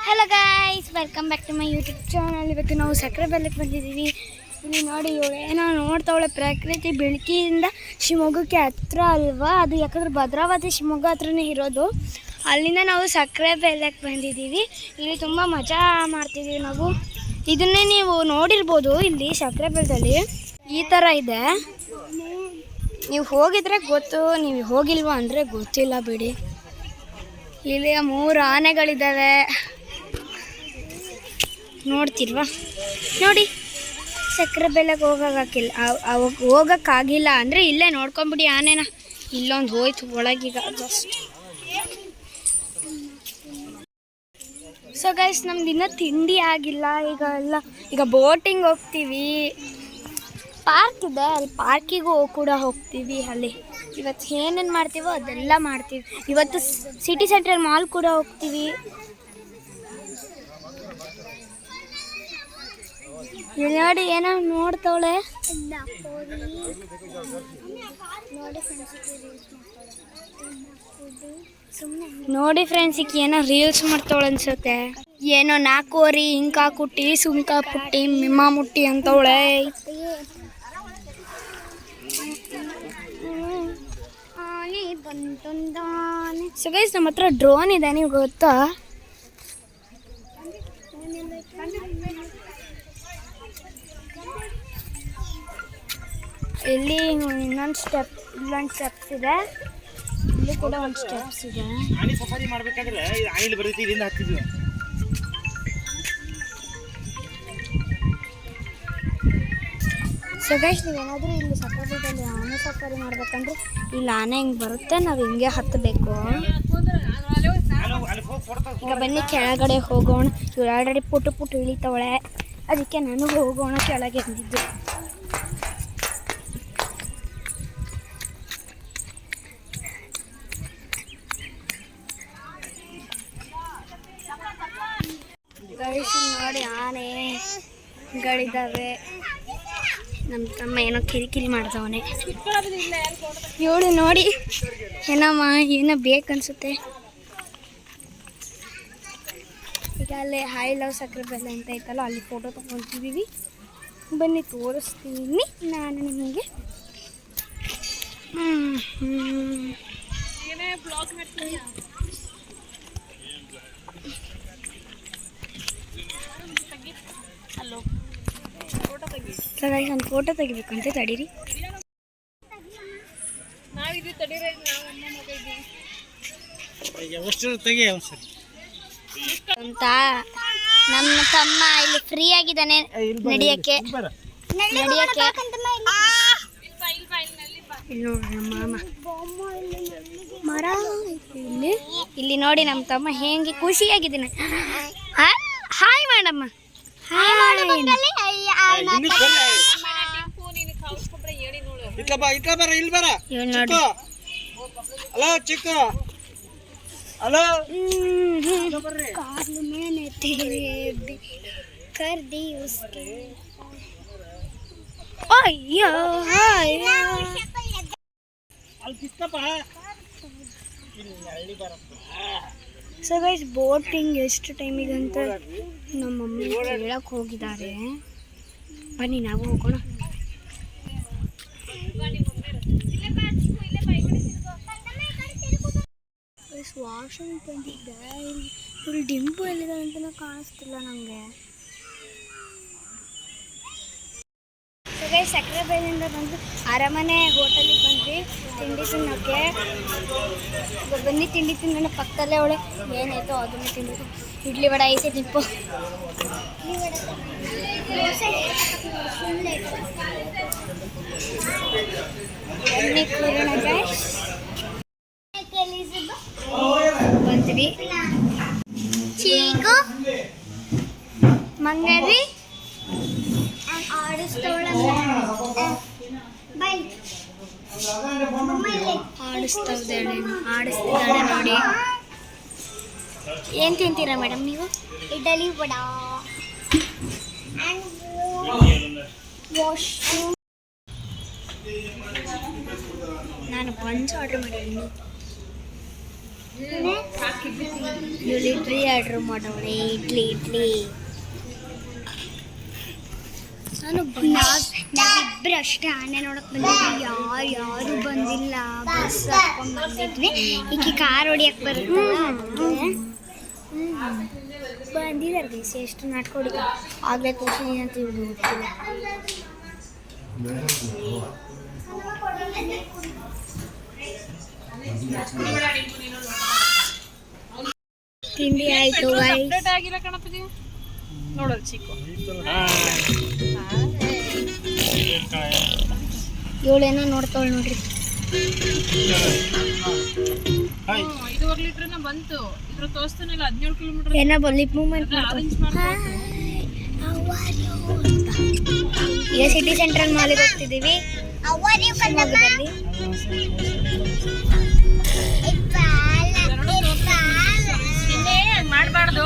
Hello guys, welcome back to my YouTube channel. ಇವತ್ತು ನಾವು ಸಕ್ಕರೆ ಬೆಲ್ಲಕ್ಕೆ ಬಂದಿದ್ದೀವಿ. ಇಲ್ಲಿ ನೋಡಿ, ಏನೋ ನೋಡ್ತಾವಳೆ ಪ್ರಕೃತಿ. ಬೆಳಕಿಯಿಂದ ಶಿವಮೊಗ್ಗಕ್ಕೆ ಹತ್ರ ಅಲ್ವಾ ಅದು, ಯಾಕಂದ್ರೆ ಭದ್ರಾವತಿ ಶಿವಮೊಗ್ಗ ಹತ್ರನೇ ಇರೋದು. ಅಲ್ಲಿಂದ ನಾವು ಸಕ್ಕರೆ ಬೆಲ್ಲಕ್ಕೆ ಬಂದಿದ್ದೀವಿ. ಇಲ್ಲಿ ತುಂಬ ಮಜಾ ಮಾಡ್ತಿದ್ದೀವಿ ನಾವು. ಇದನ್ನೇ ನೀವು ನೋಡಿರ್ಬೋದು. ಇಲ್ಲಿ ಸಕ್ಕರೆ ಬೆಲ್ಲದಲ್ಲಿ ಈ ಥರ ಇದೆ. ನೀವು ಹೋಗಿದ್ರೆ ಗೊತ್ತು, ನೀವು ಹೋಗಿಲ್ವಾ ಅಂದರೆ ಗೊತ್ತಿಲ್ಲ ಬಿಡಿ. ಇಲ್ಲಿ 3 ಆನೆಗಳಿದ್ದಾವೆ, ನೋಡ್ತಿಲ್ವಾ? ನೋಡಿ, ಸಕ್ಕರೆ ಬೆಲ್ಲಕ್ಕೆ ಹೋಗೋಕ್ಕಾಗಿಲ್ಲ ಅಂದರೆ ಇಲ್ಲೇ ನೋಡ್ಕೊಂಬಿಡಿ ಆನೆನ. ಇಲ್ಲೊಂದು ಹೋಯ್ತು ಒಳಗೀಗ ಜಸ್ಟ್. ಸೊ ಗೈಸ್, ನಮ್ದು ಇನ್ನೂ ತಿಂಡಿ ಆಗಿಲ್ಲ. ಈಗ ಬೋಟಿಂಗ್ ಹೋಗ್ತೀವಿ. ಪಾರ್ಕ್ ಇದೆ, ಅಲ್ಲಿ ಪಾರ್ಕಿಗೂ ಕೂಡ ಹೋಗ್ತೀವಿ. ಅಲ್ಲಿ ಇವತ್ತು ಏನೇನು ಮಾಡ್ತೀವೋ ಅದೆಲ್ಲ ಮಾಡ್ತೀವಿ. ಇವತ್ತು ಸಿಟಿ ಸೆಂಟ್ರಲ್ ಮಾಲ್ ಕೂಡ ಹೋಗ್ತೀವಿ. ನೋಡಿ, ಏನೋ ನೋಡ್ತಾವಳೆ. ನೋಡಿ ಫ್ರೆಂಡ್ಸ್, ಈಗ ಏನೋ ರೀಲ್ಸ್ ಮಾಡ್ತಾವಳೆ ಅನ್ಸುತ್ತೆ. ಏನೋ 4 ವರಿ ಇಂಕಾ ಕುಟ್ಟಿ ಸುಮ್ಕಾ ಪುಟ್ಟಿ ಮಿಮ್ಮ ಮುಟ್ಟಿ ಅಂತವಳೆ. ಸೊ ಗೈಸ್, ನಮ್ಮ ಹತ್ರ ಡ್ರೋನ್ ಇದೆ, ನೀವು ಗೊತ್ತಾ? ಇಲ್ಲಿ ಇಲ್ಲೊಂದು ಸ್ಟೆಪ್ಸ್ ಇದೆ, ಇಲ್ಲಿ ಕೂಡ ಒಂದು ಸ್ಟೆಪ್ಸ್ ಇದೆ. ಸೊ ಗೈಸ್, ನೀವೇನಾದರೂ ಇಲ್ಲಿ ಸಫಾರಿದಲ್ಲಿ ಆನೆ ಸಫಾರಿ ಮಾಡ್ಬೇಕಂದ್ರೆ ಇಲ್ಲಿ ಆನೆ ಹಿಂಗೆ ಬರುತ್ತೆ, ನಾವು ಹಿಂಗೆ ಹತ್ತಬೇಕು. ಈಗ ಬನ್ನಿ ಕೆಳಗಡೆ ಹೋಗೋಣ. ಇವ್ರು ಆಲ್ರೆಡಿ ಪುಟ್ಟು ಇಳಿತವಳೆ, ಅದಕ್ಕೆ ನಾನು ಹೋಗೋಣ ಕೆಳಗೆ ಅಂದಿದ್ದು. ನೋಡಿ, ಆನೆಗಳಿದ್ದಾವೆ. ನಮ್ಮ ತಮ್ಮ ಏನೋ ಕಿರಿಕಿರಿ ಮಾಡ್ದವನೆ. ಇವಳು ನೋಡಿ, ಏನೋ ಬೇಕನ್ಸುತ್ತೆ. ಈಗ ಅಲ್ಲೇ ಐ ಲವ್ ಸಕ್ಕರೆ ಬೆಲ್ಲ ಅಂತ ಐತಲ್ಲ, ಅಲ್ಲಿ ಫೋಟೋ ತೊಗೊಳ್ತಿದ್ದೀವಿ. ಬನ್ನಿ ತೋರಿಸ್ತೀನಿ ನಾನು ನಿಮಗೆ. ಒಂದು ಫೋಟೋ ತೆಗಿಬೇಕಂತೆ, ತಡೀರಿ. ಅಂತ ನಮ್ಮ ತಮ್ಮ ಇಲ್ಲಿ ಫ್ರೀ ಆಗಿದ್ದಾನೆ ನಡಿಯಕ್ಕೆ. ನೋಡ್ರಿ ಮಾಮ ಮರ ಇಲ್ಲಿ ನೋಡಿ, ನಮ್ಮ ತಮ್ಮ ಹೆಂಗೆ ಖುಷಿಯಾಗಿದ್ದಾನೆ. ಹಾಯ್ ಮಾಡಮ್ಮ. ಸೊ ಗೈಸ್, ಬೋಟಿಂಗ್ ಎಷ್ಟು ಟೈಮಿಗೆ ಅಂತ ನಮ್ಮ ಮಮ್ಮಿ ಹೇಳಕ್ಕೆ ಹೋಗಿದ್ದಾರೆ. ಬನ್ನಿ ನಾವು ಹೋಗೋಣ. ವಾಶಿಂಗ್ ಬಂದಿದ್ದೆ. ಇಲ್ಲಿ ಡಿಂಪು ಎಲ್ಲಿದೆ ಅಂತಲೂ ಕಾಣಿಸ್ತಿಲ್ಲ ನನಗೆ. ಸೊ ಗೈಸ್, ಸಕ್ಕರೆ ಬೆಲ್ಲಿಂದ ಬಂದು ಅರಮನೆ ಹೋಟೆಲಿಗೆ ಬಂದ್ವಿ ತಿಂಡಿ ತಿನ್ನೋಕ್ಕೆ. ಬನ್ನಿ ತಿಂಡಿ ತಿನ್ನೋಣ. ಪಕ್ಕದಲ್ಲೇ ಅವಳೆ ಏನಾಯ್ತು ಅದನ್ನು ತಿಂದಿದ್ದು. ಇಡ್ಲಿ ವಡೆ ಐತೆ, ಡಿಂಪು. ಬನ್ನಿ ಕೂರೋಣ ಗೈಸ್. ಬಂದ್ವಿ. ಚೀಕು ಮಂಗರಿ ಆಡಿಸ್ತಾಳೆ ನೋಡಿ. ಏನು ತಿಂತೀರಾ ಮೇಡಮ್ ನೀವು? ಇಡ್ಲಿ ವಡ. ನಾನು ಬನ್ಸ್ ಆರ್ಡರ್ ಮಾಡಿದ್ದೀನಿ. ಇಡ್ಲಿ ಆರ್ಡ್ರ್ ಮಾಡೋಳೆ. ಇಡ್ಲಿ ನಾವಿಬ್ಬರು ಅಷ್ಟೇ ಆನೆ ನೋಡಕ್ ಬಂದಿದ್ವಿ. ಯಾರು ಬಂದಿಲ್ಲ. ಬಸ್ ಹತ್ಕೊಂಡು ಬಂದಿದ್ವಿ. ಈಕೆ ಕಾರ್ ಹೊಡಿಯಕ್ಕೆ ಬರುತ್ತೆ ಬಂದಿದ್ದಾರೆ ಬೇಸಿ. ಎಷ್ಟು ನಾಟಕ ಹೊಡಿಕ ಆಗಲೇ ತೋರಿಸಿದೀನಿ ಅಂತ ಇವ್ರು ಗೊತ್ತಿಲ್ಲ. ತಿಂಡಿ ಆಯ್ತು. ಇವಳೇನೋ ನೋಡ್ತಾವಳು ನೋಡ್ರಿ. 5.5 ಲೀಟರ್ನ ಬಂತು. ಇದ್ರ ತೋರಿಸ್ತಾನಲ್ಲ 17 ಕಿಲೋಮೀಟರ್ ಏನೋ ಲಿಪ್ ಮೂವ್ಮೆಂಟ್ ಈಗ ಸಿಟಿ ಸೆಂಟ್ರಲ್ ಮಾಲಿಗೆ ಹೋಗ್ತಿದ್ದೀವಿ. ಮಾಡಬಾರ್ದು.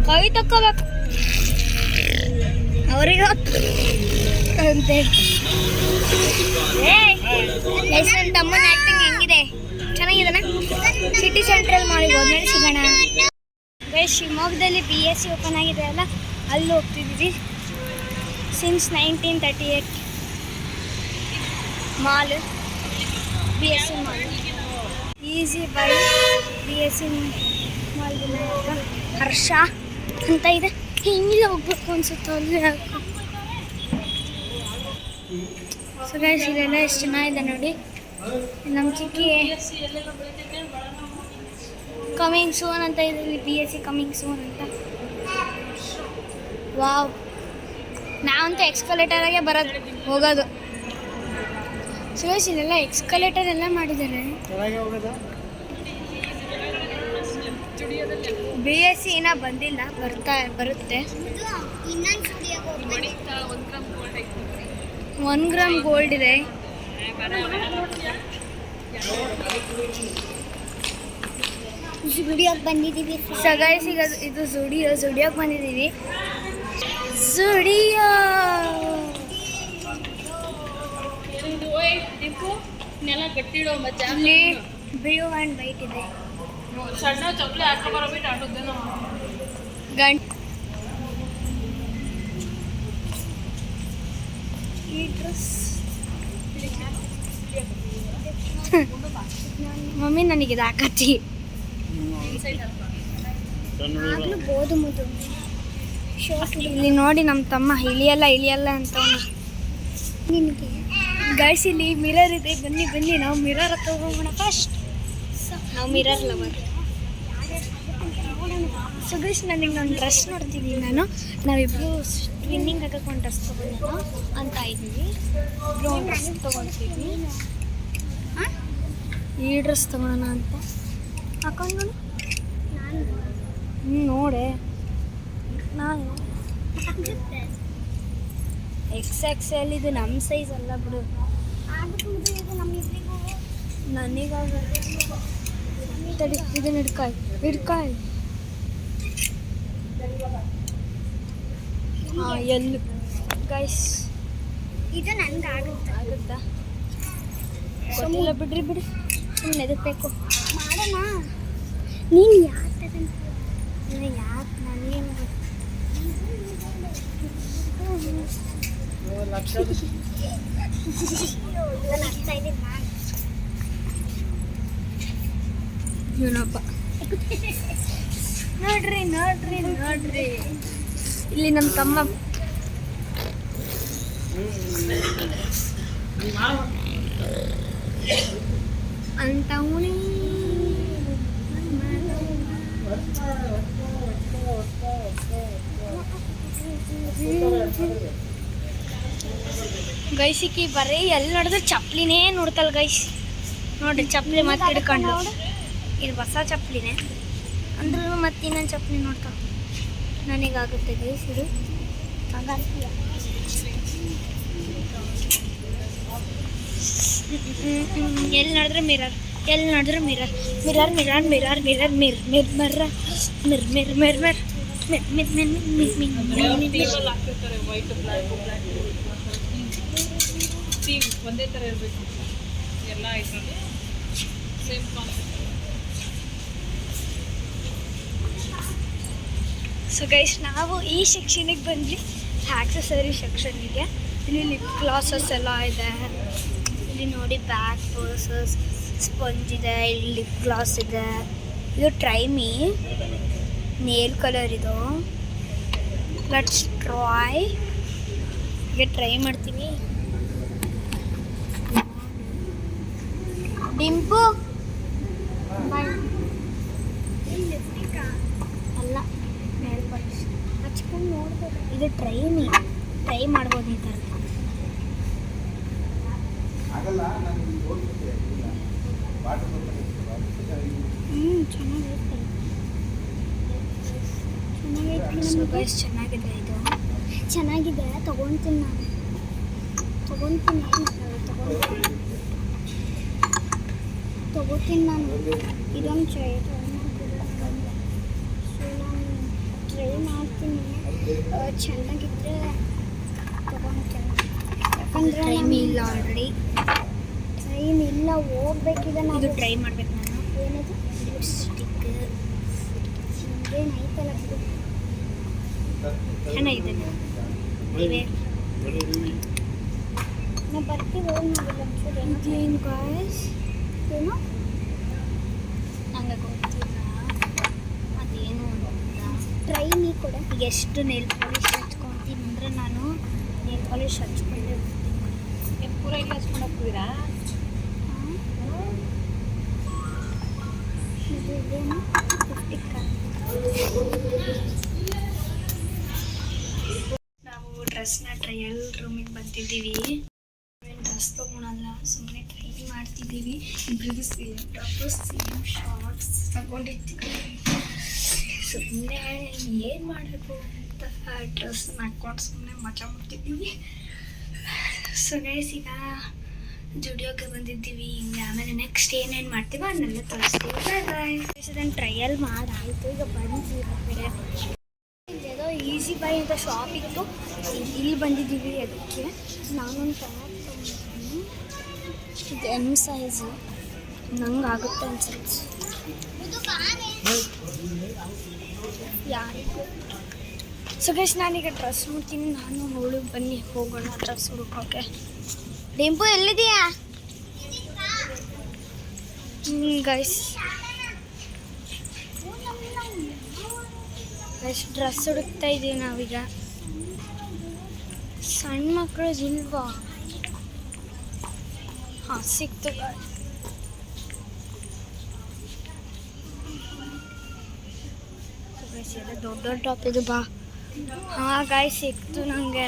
ಕೈ ತಕ್ಕೋಬೇಕು ಅವ್ರಿಗೆ ಅಂತೆ. ನನ್ನ ತಮ್ಮನ ಆಕ್ಟಿಂಗ್ ಹೆಂಗಿದೆ? ಚೆನ್ನಾಗಿದೆನಾ? ಸಿಟಿ ಸೆಂಟ್ರಲ್ ಮಾಲಿಗೆ ಹೋದ್ಮೇಲೆ ಸಿಗೋಣ. ಶಿವಮೊಗ್ಗದಲ್ಲಿ BSc ಓಪನ್ ಆಗಿದೆ ಅಲ್ಲ, ಅಲ್ಲಿ ಹೋಗ್ತಿದ್ದೀವಿ. Since 1938 mall, BSc mall. Easy buy BSc mall Vinayaka Harsha ಅಂತ ಇದೆ. ಹಿಂಗೆ ಹೋಗ್ಬೇಕು ಅನ್ಸುತ್ತೆ ಅಲ್ಲಿ. ಸೊ ಗೈಸ್ ಇದೆಲ್ಲ ಎಷ್ಟು ಚೆನ್ನಾಗಿದೆ ನೋಡಿ. ನಮ್ಮ ಚಿಕ್ಕಿ ಕಮಿಂಗ್ ಸೂನ್ ಅಂತ ಇದೆ. BSc ಕಮಿಂಗ್ ಸೂನ್ ಅಂತ. ವಾವ್, ನಾವಂತೂ ಎಕ್ಸ್ಕಲೇಟರಾಗೆ ಬರೋದು ಹೋಗೋದು. ಸೊ ಗೈಸ್ ಇದೆಲ್ಲ ಎಕ್ಸ್ಕಲೇಟರ್ ಎಲ್ಲ ಮಾಡಿದ್ದಾರೆ. BSc ಇನ್ನೂ ಬಂದಿಲ್ಲ, ಬರುತ್ತೆ. 1 ಗ್ರಾಮ್ ಗೋಲ್ಡ್ ಇದೆ. ಜುಡಿಯೋಗೆ ಬಂದಿದ್ದೀವಿ. ಸಗಾಯಿಸಿ ಇದು ಜುಡಿಯೋಗೆ ಬಂದಿದ್ದೀವಿ. ಜುಡಿಯೋ ಇಲ್ಲಿ ಬ್ಲೂ ಆ್ಯಂಡ್ ವೈಟ್ ಇದೆ. ಸಣ್ಣ ಚಪ್ಪಲಿ ಹಾಕೊಂಡ್ಬರೋಬಿಟ್ಟು ಆಟೋದೇನೋ ಈ ಡ್ರೆಸ್ ಮಮ್ಮಿ ನನಗಿದೆ ಹಾಕತ್ತಿ. ಆಗ್ಲೂ ಬೋದು ಮುದು ಇಲ್ಲಿ ನೋಡಿ ನಮ್ಮ ತಮ್ಮ ಇಳಿಯಲ್ಲ ಅಂತ ನಿನಗೆ. ಗೈಸ್ ಇಲ್ಲಿ ಮಿರರ್ ಇದೆ. ಬನ್ನಿ ನಾವು ಮಿರರ್ ಹತ್ರ ಹೋಗೋಣ ಫಸ್ಟ್. ನಾವು ಮಿರರ್ ಲವರ್. ಸೊ ಗೈಸ್ ನನಗೆ ನಾನು ಡ್ರೆಸ್ ನೋಡ್ತಿದ್ದೀನಿ. ನಾವಿಬ್ಬರು ಟ್ವಿನ್ನಿಂಗ್ ಆಗಕ್ಕೆ ಒಂದು ಡ್ರೆಸ್ ತೊಗೊಳ್ಳೋಣ ಅಂತ ಇದ್ದೀವಿ. ಇಬ್ಬರು ಒಂದು ಡ್ರೆಸ್ ತೊಗೊಳ್ತೀವಿ. ಈ ಡ್ರೆಸ್ ತೊಗೊಳೋಣ ಅಂತ ಹಾಕೊಂಡು ನೋಡೆ. ನಾನು XXL ಇದು ನಮ್ಮ ಸೈಜ್ ಅಲ್ಲ ಬಿಡು. ನನಗಾಗ ತಡಿ, ಇದನ್ನ ಹಿಡ್ಕಾಯಿ. ಹಾಂ, ಎಲ್ಲು ಗೈಸ್ ಇದು ನನಗೆ ಆಗುತ್ತಾ? ಗೊತ್ತಿಲ್ಲ ಬಿಡ್ರಿ. ಸುಮ್ಮನೆ ಎದಕ್ಬೇಕು ಮಾಡೋಣ. ನೀನು ಯಾಕೆ ನನಗೇನು ಏನಪ್ಪ ನೋಡ್ರಿ ಇಲ್ಲಿ ನಮ್ಮ ತಮ್ಮ ಅಂತವನೇ. ಗೈಸಿಕ್ಕಿ ಬರೀ ಎಲ್ಲಿ ನೋಡಿದ್ರೆ ಚಪ್ಪಲಿನೇ ನೋಡ್ತಲ್ಲ ಗೈಸ್. ನೋಡ್ರಿ ಚಪ್ಪಲಿ ಮತ್ತೆ ಹಿಡ್ಕೊಂಡು. ಇದು ಹೊಸ ಚಪ್ಪಲಿನೇ ಅಂದ್ರೂ ಮತ್ತೆ ಇನ್ನೊಂದು ಚಪ್ಪಲಿ ನೋಡ್ತಾವೆ. ನನಗಾಗುತ್ತೆ ಗೈಸ್ ಇದು. ಎಲ್ಲಿ ನೋಡಿದ್ರೆ ಮಿರರ್, ಒಂದೇ ಥರ ಇರಬೇಕು. ಎಲ್ಲ ಇದರಲ್ಲಿ ಸೇಮ್ ಕಾನ್ಸೆಪ್ಟ್. ಸೊ ಗೈಸ್, ನಾವು ಈ ಸೆಕ್ಷನಿಗೆ ಬಂದ್ವಿ, ಆಕ್ಸೆಸರಿ ಸೆಕ್ಷನ್ನಿಗೆ. ಇಲ್ಲಿ ಲಿಪ್ ಗ್ಲಾಸಸ್ ಎಲ್ಲ ಇದೆ. ಇಲ್ಲಿ ನೋಡಿ ಬ್ಯಾಗ್ ಪರ್ಸಸ್, ಸ್ಪಂಜ್ ಇದೆ, ಇಲ್ಲಿ ಲಿಪ್ ಗ್ಲಾಸ್ ಇದೆ. ಇದು ಟ್ರೈಮಿ ನೇಲ್ ಕಲರ್. ಇದು ಲೆಟ್ಸ್ ಟ್ರೈ. ಹೀಗೆ ಟ್ರೈ ಮಾಡ್ತೀನಿ. ಡಿಂಪು ಅಲ್ಲ, ನೇಲ್ ಪಾಲಿಶ್ ಹಚ್ಕೊಂಡು ನೋಡ್ಬೋದು. ಇದು ಟ್ರೈ ಮಾಡ್ಬೋದು ಈ ಥರ. ಚೆನ್ನಾಗಿದೆ. ಇದು ಚೆನ್ನಾಗಿದೆ, ತಗೊತೀನಿ ನಾನು. ತಗೋತೀನಿ ನಾನು. ಇದೊಂದು ಟ್ರೈ ಮಾಡ್ತೀನಿ. ಚೆನ್ನಾಗಿದ್ರೆ ತಗೊತೀನಿ. ಯಾಕಂದರೆ ಟೈಮ್ ಇಲ್ಲ, ಆಲ್ರೆಡಿ ಟೈಮ್ ಇಲ್ಲ, ಹೋಗ್ಬೇಕಿದೆ. ನಾವು ಟ್ರೈ ಮಾಡ್ಬೇಕು. ನಾನು ಏನದು ಲಿಪ್ಸ್ಟಿಕ್ ಏನೈತಲ್ಲ, ಚೆನ್ನಾಗಿದೆ. ನಾವು ಬರ್ತೀವಿ, ಇದೇನು ಗಾಯ್ಸ್, ಏನು ನಂಗೆ ಗೊತ್ತಿಲ್ಲ ಅದೇನು ಅಂತ. ಟ್ರೈ ನೀ ಕೂಡ. ಈಗ ಎಷ್ಟು ನೇಲ್ ಪಾಲಿಶ್ ಹಚ್ಕೊತೀನಿ ಅಂದರೆ ನಾನು ನೇಲ್ ಪಾಲಿಶ್ ಹಚ್ಕೊಂಡೇ ಬರ್ತೀನಿ. ಪೂರ ಇಲ್ಲಿ ಹಚ್ಕೊಂಡು ಹೋಗ್ತಿದ್ದೀರಾ? ಇದೇನು ನಾವು ಡ್ರೆಸ್ನ ಟ್ರಯಲ್ ರೂಮಿಗೆ ಬಂದಿದ್ದೀವಿ. ಡ್ರೆಸ್ ತೊಗೊಳಲ್ಲ, ಸುಮ್ಮನೆ ಟ್ರೈ ಮಾಡ್ತಿದ್ದೀವಿ. ಇಬ್ಬರಿಗೂ ಸೇಮ್ ಟಾಪು, ಸೇಮ್ ಶಾರ್ಟ್ಸ್ ತಗೊಂಡಿದ್ದೀವಿ. ಸುಮ್ಮನೆ ಏನು ಮಾಡಬೇಕು ಅಂತ ಡ್ರೆಸ್ ಹಾಕ್ಕೊಂಡು ಸುಮ್ಮನೆ ಮಜಾ ಮಾಡ್ತಿದ್ದೀವಿ. ಸೊ ಗೈಸ್, ಈಗ ಜುಡಿಯೋಗೆ ಬಂದಿದ್ದೀವಿ. ಹಿಂಗೆ ಆಮೇಲೆ ನೆಕ್ಸ್ಟ್ ಏನೇನು ಮಾಡ್ತೀವೋ ಅದನ್ನೆಲ್ಲ ತೋರಿಸ್ತೀವಿ. ಬಾಯ್. ಅದನ್ನು ಟ್ರಯಲ್ ಮಾಡಾಯಿತು. ಈಗ ಬಂದು ಕಡೆ ಇದೇದೋ ಈಸಿ ಬೈ ಅಂತ ಶಾಪ್ ಇತ್ತು, ಇಲ್ಲಿ ಬಂದಿದ್ದೀವಿ. ಅದಕ್ಕೆ ನಾನೊಂದು ಟಾಪ್ ತೊಗೊಂಡಿದ್ದೀನಿ. ಇದು ಎಮ್ ಸೈಜು, ನಂಗೆ ಆಗುತ್ತೆ ಅನ್ಸುತ್ತೆ. ಯಾರಿಗೂ. ಸೊ ಗೈಸ್, ನಾನೀಗ ಡ್ರೆಸ್ ನೋಡ್ತೀನಿ. ನಾನು ಅವಳು ಬನ್ನಿ ಹೋಗೋಣ ಡ್ರೆಸ್ ಹುಡುಕೋಕೆ. ಡಿಂಪು ಎಲ್ಲಿದೆಯಾ? ಗೈಸ್ ಡ್ರೆಸ್ ಹುಡುಕ್ತಾ ಇದ್ದೀವಿ ನಾವೀಗ. ಸಣ್ಣ ಮಕ್ಕಳು ಇಲ್ವಾ? ಹಾಂ, ಸಿಕ್ತು. ದೊಡ್ಡ ಟಾಪ್ ಇದು ಬಾ. ಹಾಂ ಗಾಯ್ಸ್, ಸಿಕ್ತು ನನಗೆ.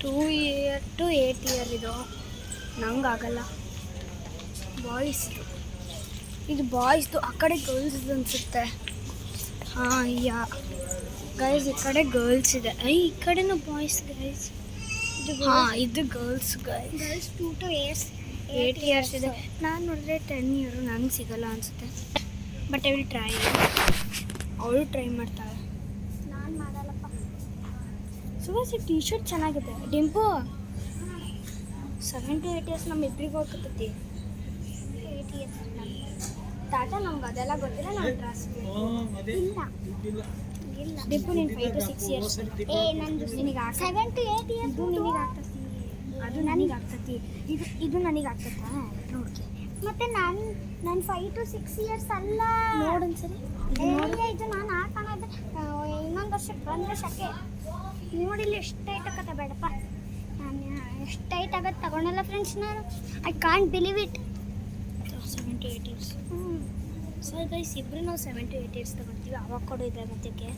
2 year to 8 year ಇದು. ನಂಗೆ ಆಗಲ್ಲ. ಬಾಯ್ಸ್ದು ಇದು, ಬಾಯ್ಸ್ದು. ಆ ಕಡೆ ಗರ್ಲ್ಸ್ದು ಅನಿಸುತ್ತೆ. ಹಾಂ, ಗೈಸ್ ಈ ಕಡೆ ಗರ್ಲ್ಸ್ ಇದೆ. ಈ ಕಡೆನೂ ಬಾಯ್ಸ್ ಗೈಸ್. ಹಾಂ, ಇದು ಗರ್ಲ್ಸ್ ಗೈಸ್. 2 to 8 years ಇದೆ. ನಾನು ನೋಡಿದ್ರೆ 10 year ನಂಗೆ ಸಿಗಲ್ಲ ಅನಿಸುತ್ತೆ. But I will try. ಅವಳು ಟ್ರೈ ಮಾಡ್ತಾಳೆ, ನಾನು ಮಾಡಲ್ಲಪ್ಪ. ಸುಭಾಷ್, ಟೀ ಶರ್ಟ್ ಚೆನ್ನಾಗಿದೆ. Dimpu 7 to 8 years ನಮ್ಮಿಬ್ಬರಿಗೂ ಹೋಗ್ತೈತಿ. 8 years ತಾಟ, ನಮ್ಗೆ ಅದೆಲ್ಲ ಗೊತ್ತಿಲ್ಲ. ನಮ್ಮ ಡ್ರೆಸ್ ಇಲ್ಲ. ಡಿಂಪು ನೀನು 5 to 6 years. ನಂದು ನಿನಗೆ 7 to 8 years ನಿನಗೆ ಆಗ್ತತಿ. ಅದು ನನಗೆ ಆಗ್ತತಿ. ಇದು ನನಗೆ ಆಗ್ತತ್ತ ನೋಡ್ತಿ. ಮತ್ತೆ ನಾನು 5 to 6 years ಅಲ್ಲ. ನೋಡೊಂದ್ಸರಿ ಇದು ನಾನು ಹಾಕೋದು. ಇನ್ನೊಂದು ವರ್ಷಕ್ಕೆ ಬಂದರೆ ಶಕೆ. ನೋಡಿಲ್ಲ ಎಷ್ಟು ಟೈಟ್ ಆಗತ್ತೆ. ಬೇಡಪ್ಪ, ನಾನು ಎಷ್ಟು ಟೈಟ್ ಆಗತ್ತೆ ತಗೊಳಲ್ಲ ಫ್ರೆಂಡ್ಸ್. ನಾನು I can't believe it. 7 to 8 years. So guys, ಇಬ್ಬರು ನಾವು 7 to 8 years ತಗೊಳ್ತೀವಿ. ಅವಾಗ ಕೊಡು ಇದೆ ಮತ್ತಕ್ಕೆ.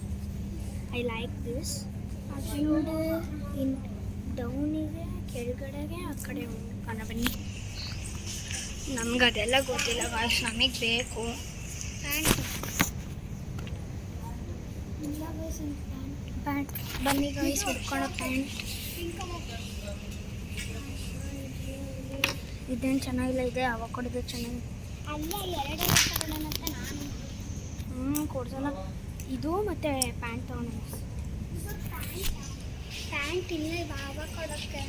I like this. ಅದರಿಂದ ಇನ್ ಡೌನಿಗೆ, ಕೆಳಗಡೆಗೆ, ಆ ಕಡೆ ಹೋಗೋಣ ಬನ್ನಿ. ನಮ್ಗೆ ಅದೆಲ್ಲ ಗೊತ್ತಿಲ್ಲ ಗಾಯ್ಸ್, ನಮಗೆ ಬೇಕು ಪ್ಯಾಂಟ್. ಬನ್ನಿ ಗಾಯ್ಸ್, ಹುಡ್ಕೊಳ್ಳೋ ಪ್ಯಾಂಟ್. ಇದೇನು ಚೆನ್ನಾಗಿಲ್ಲ. ಇದೆ ಅವಾಗ ಕೊಡೋದು ಚೆನ್ನಾಗಿ. ಕೊಡ್ಸೋಣ. ಇದು ಮತ್ತು ಪ್ಯಾಂಟ್ ತೊಗೊಂಡು. ಪ್ಯಾಂಟ್ ಇಲ್ಲ, ಅವಾಗ ಕೊಡೋಕ್ಕೆ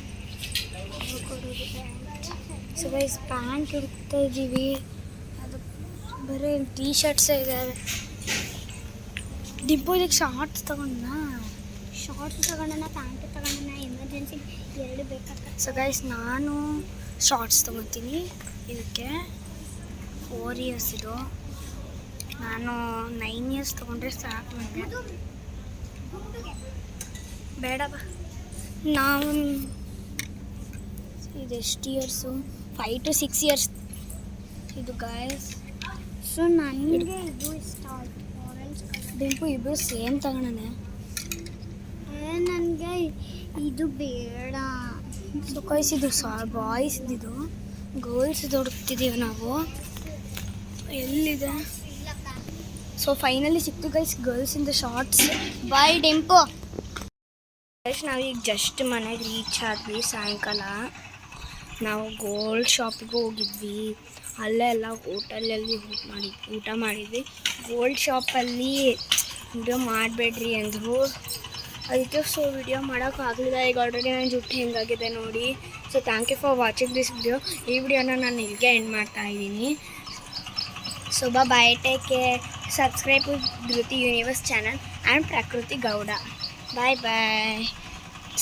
ಕೊಡೋದು ಪ್ಯಾಂಟ್. ಸೊ ಗೈಸ್ ಪ್ಯಾಂಟ್ ಹುಡುಕ್ತಾ ಇದ್ದೀವಿ, ಅದು ಬರೀ ಟೀ ಶರ್ಟ್ಸೇ ಇದ್ದಾವೆ. ಡಿಬ್ಬು ಇದಕ್ಕೆ ಶಾರ್ಟ್ಸ್ ತಗೊಂಡ ಪ್ಯಾಂಟ್ ತಗೊಂಡ, ಎಮರ್ಜೆನ್ಸಿ 2 ಬೇಕಾಗ್ತದೆ. ಸೊ ಗೈಸ್ ನಾನು ಶಾರ್ಟ್ಸ್ ತೊಗೊತೀನಿ. ಇದಕ್ಕೆ 4 ಇಯರ್ಸ್ ಇದು, ನಾನು 9 ಇಯರ್ಸ್ ತೊಗೊಂಡ್ರೆ ಸಾಕು ನನಗೆ. ಬೇಡವ ನಾವು ಇದೆಷ್ಟು ಇಯರ್ಸು, 5 to 6 ಇಯರ್ಸ್ ಇದು ಗೈಸ್. ಸೊ ನನಗೆ ಇದು ಇಷ್ಟ ಆಯಿತು, ಆರೆಂಜ್ ಕಲರ್. ಡಿಂಪು ಇಬ್ಬರು ಸೇಮ್ ತಗೊಳ್ಳೋಣ. ನನಗೆ ಇದು ಬೇಡ. ಸೊ ಗೈಸ್ ಇದು ಬಾಯ್ಸ್ ಇದು, ಗರ್ಲ್ಸ್ ಹುಡುಕ್ತಿದ್ದೀವಿ ನಾವು. ಎಲ್ಲಿದೆ? ಸೊ ಫೈನಲಿ ಸಿಕ್ತು ಗೈಸ್ ಗರ್ಲ್ಸಿಂದ ಶಾರ್ಟ್ಸ್. ಬಾಯ್ ಡಿಂಪು. ಗೈಸ್ ನಾವೀಗ ಜಸ್ಟ್ ಮನೆಗೆ ರೀಚ್ ಆದ್ವಿ. ಸಾಯಂಕಾಲ ನಾವು ಗೋಲ್ಡ್ ಶಾಪಿಗೆ ಹೋಗಿದ್ವಿ. ಅಲ್ಲೇ ಎಲ್ಲ ಹೋಟೆಲಲ್ಲಿ ಊಟ ಮಾಡಿದ್ವಿ. ಗೋಲ್ಡ್ ಶಾಪಲ್ಲಿ ವಿಡಿಯೋ ಮಾಡಬೇಡ್ರಿ ಅಂದರು, ಅದಕ್ಕೆ ಸೊ ವಿಡಿಯೋ ಮಾಡೋಕ್ಕಾಗಲಿಲ್ಲ. ಈಗ ಆಲ್ರೆಡಿ ನನ್ನ ಜುಟ್ಟು ಹೆಂಗಾಗಿದೆ ನೋಡಿ. So thank you for watching this video. ಈ ವಿಡಿಯೋನ ನಾನು ಇಲ್ಲಿಗೆ ಎಂಡ್ ಮಾಡ್ತಾಯಿದ್ದೀನಿ. So bye, take care. Subscribe to Dhruthi universe channel and Prakruthi Gowda. Bye bye.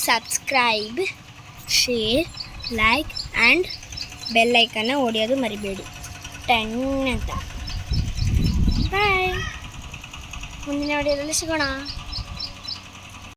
Subscribe, share, like and bell ಐಕನ್ನ ಹೊಡೆಯೋದು ಮರಿಬೇಡಿ. 10 ಅಂತ. ಬಾಯ್. ಮುಂದಿನ ವಿಡಿಯೋದಲ್ಲಿ ಸಿಗೋಣ.